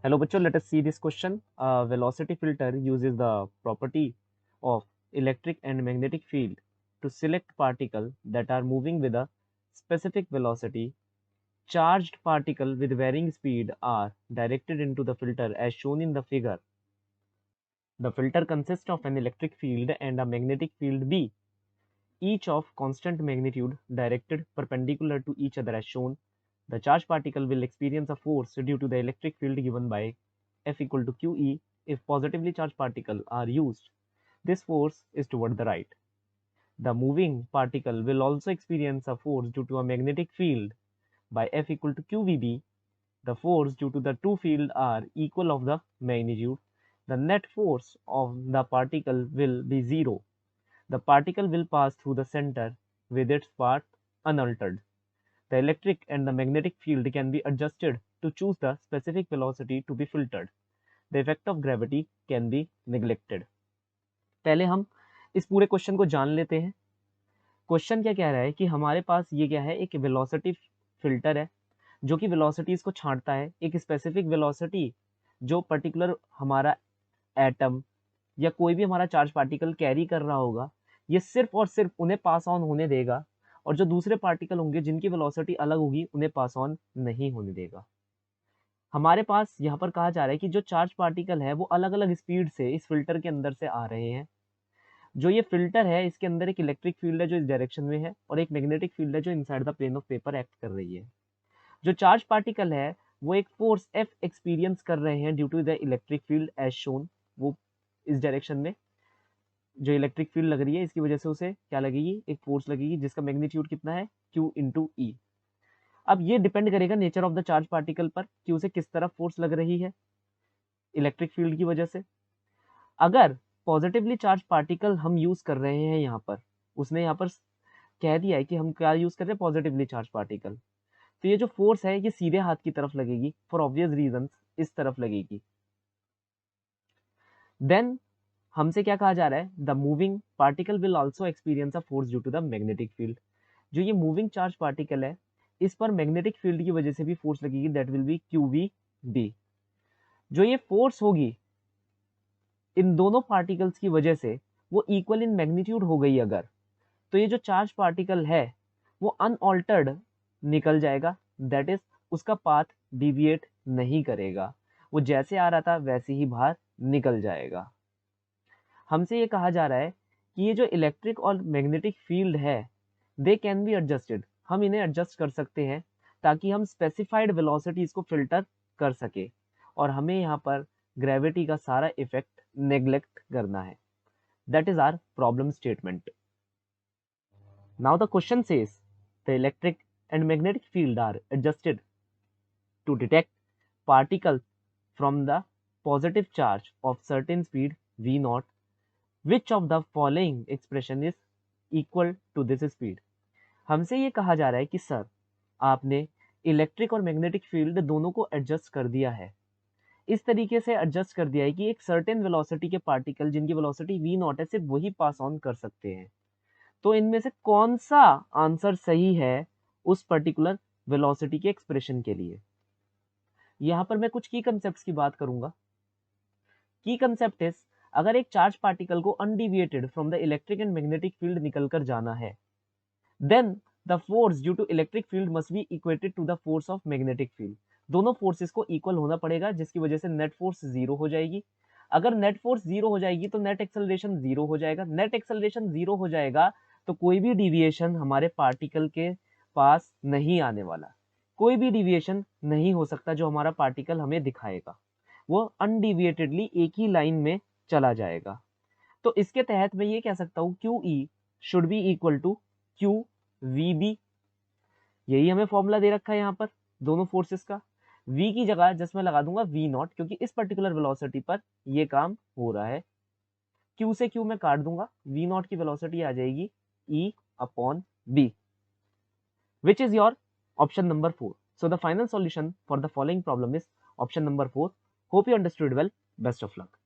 Hello बच्चों, let us see this question. Velocity filter uses the property of electric and magnetic field to select particles that are moving with a specific velocity. Charged particles with varying speed are directed into the filter as shown in the figure. The filter consists of an electric field and a magnetic field B, each of constant magnitude directed perpendicular to each other as shown. The charged particle will experience a force due to the electric field given by F equal to QE if positively charged particles are used. This force is toward the right. The moving particle will also experience a force due to a magnetic field by F equal to QVB. The force due to the two fields are equal of the magnitude. The net force of the particle will be zero. The particle will pass through the center with its path unaltered. The electric and the magnetic field can be adjusted to choose the specific velocity to be filtered. The effect of gravity can be neglected. पहले हम इस पूरे question को जान लेते हैं. Question क्या कह रहा है कि हमारे पास ये क्या है, एक वेलोसिटी फिल्टर है जो कि वेलोसिटीज को छांटता है. एक स्पेसिफिक वेलोसिटी जो पर्टिकुलर हमारा एटम या कोई भी हमारा चार्ज पार्टिकल कैरी कर रहा होगा, ये सिर्फ और सिर्फ उन्हें पास ऑन होने देगा, और जो दूसरे पार्टिकल होंगे जिनकी वेलोसिटी अलग होगी उन्हें पास ऑन नहीं होने देगा. हमारे पास यहाँ पर कहा जा रहा है कि जो चार्ज पार्टिकल है वो अलग अलग स्पीड से इस फिल्टर के अंदर से आ रहे हैं. जो ये फिल्टर है इसके अंदर एक इलेक्ट्रिक फील्ड है जो इस डायरेक्शन में है, और एक मैग्नेटिक फील्ड है जो inside the plane of paper act कर रही है. जो चार्ज पार्टिकल है वो एक फोर्स एफ एक्सपीरियंस कर रहे हैं due to the electric field as shown. वो इस डायरेक्शन में जो इलेक्ट्रिक फील्ड लग रही है इसकी वजह से उसे क्या लगेगी, एक फोर्स लगेगी जिसका मैग्नीट्यूड कितना है, Q इंटू ई. अब ये डिपेंड करेगा nature of the charge particle पर कि उसे किस तरफ फोर्स लग रही है इलेक्ट्रिक फील्ड की वजह से. अगर पॉजिटिवली चार्ज पार्टिकल हम यूज कर रहे हैं यहाँ पर, उसने यहाँ पर कह दिया है कि हम क्या यूज कर रहे हैं, पॉजिटिवली चार्ज पार्टिकल, तो ये जो फोर्स है ये सीधे हाथ की तरफ लगेगी फॉर ऑब्वियस रीजंस, इस तरफ लगेगी. देन हमसे क्या कहा जा रहा है, the moving particle will also experience a force due to the magnetic field. जो ये मूविंग चार्ज पार्टिकल है इस पर मैग्नेटिक फील्ड की वजह से भी फोर्स लगेगी, दैट विल बी QVB. जो ये फोर्स होगी इन दोनों पार्टिकल्स की वजह से वो इक्वल इन मैग्नीट्यूड हो गई अगर, तो ये जो चार्ज पार्टिकल है वो अनऑल्टर्ड निकल जाएगा, दैट इज उसका पाथ डिविएट नहीं करेगा, वो जैसे आ रहा था वैसे ही बाहर निकल जाएगा. हमसे ये कहा जा रहा है कि ये जो इलेक्ट्रिक और मैग्नेटिक फील्ड है दे कैन बी एडजस्टेड, हम इन्हें एडजस्ट कर सकते हैं ताकि हम स्पेसिफाइड वेलोसिटीज को फिल्टर कर सके, और हमें यहाँ पर ग्रेविटी का सारा इफेक्ट नेग्लेक्ट करना है. That is our problem statement. Now the question says the electric and magnetic field are adjusted to detect particles from the positive charge of certain speed v naught. Which of the following expression is equal to this speed? हमसे ये कहा जा रहा है कि sir आपने electric और magnetic field दोनों को एडजस्ट कर दिया है, इस तरीके से एडजस्ट कर दिया है कि एक सर्टेन वेलोसिटी के पार्टिकल जिनकी वेलोसिटी v नॉट है सिर्फ वही पास ऑन कर सकते हैं. तो इनमें से कौन सा आंसर सही है उस पर्टिकुलर वेलोसिटी के एक्सप्रेशन के लिए. यहाँ पर मैं कुछ की कंसेप्ट की बात करूंगा. की कंसेप्ट इज, अगर एक चार्ज पार्टिकल को undeviated from the electric and magnetic field निकलकर जाना है, then the force due to electric field must be equated to the force of magnetic field. दोनों फोर्सेस को इक्वल होना पड़ेगा जिसकी वजह से नेट फोर्स जीरो हो जाएगी. अगर नेट फोर्स जीरो हो जाएगी तो नेट एक्सेलरेशन जीरो हो जाएगा. नेट एक्सेलरेशन जीरो हो जाएगा तो कोई भी डिविएशन हमारे पार्टिकल के पास नहीं आने वाला, कोई भी डिविएशन नहीं हो सकता जो हमारा पार्टिकल हमें दिखाएगा, वो अनडिविएटेडली एक ही लाइन में चला जाएगा. तो इसके तहत मैं ये कह सकता हूँ QE should be equal to QVB. यही हमें फॉर्मूला दे रखा है यहाँ पर दोनों फोर्सेस का. V की जगह जस्ट मैं लगा दूंगा V नॉट, क्योंकि इस पर्टिकुलर वेलोसिटी पर ये काम हो रहा है. Q से Q मैं काट दूंगा, V नॉट की वेलोसिटी आ जाएगी E upon B, which is your option number 4. So the final solution for the following problem is option number 4. Hope you understood well. Best of luck.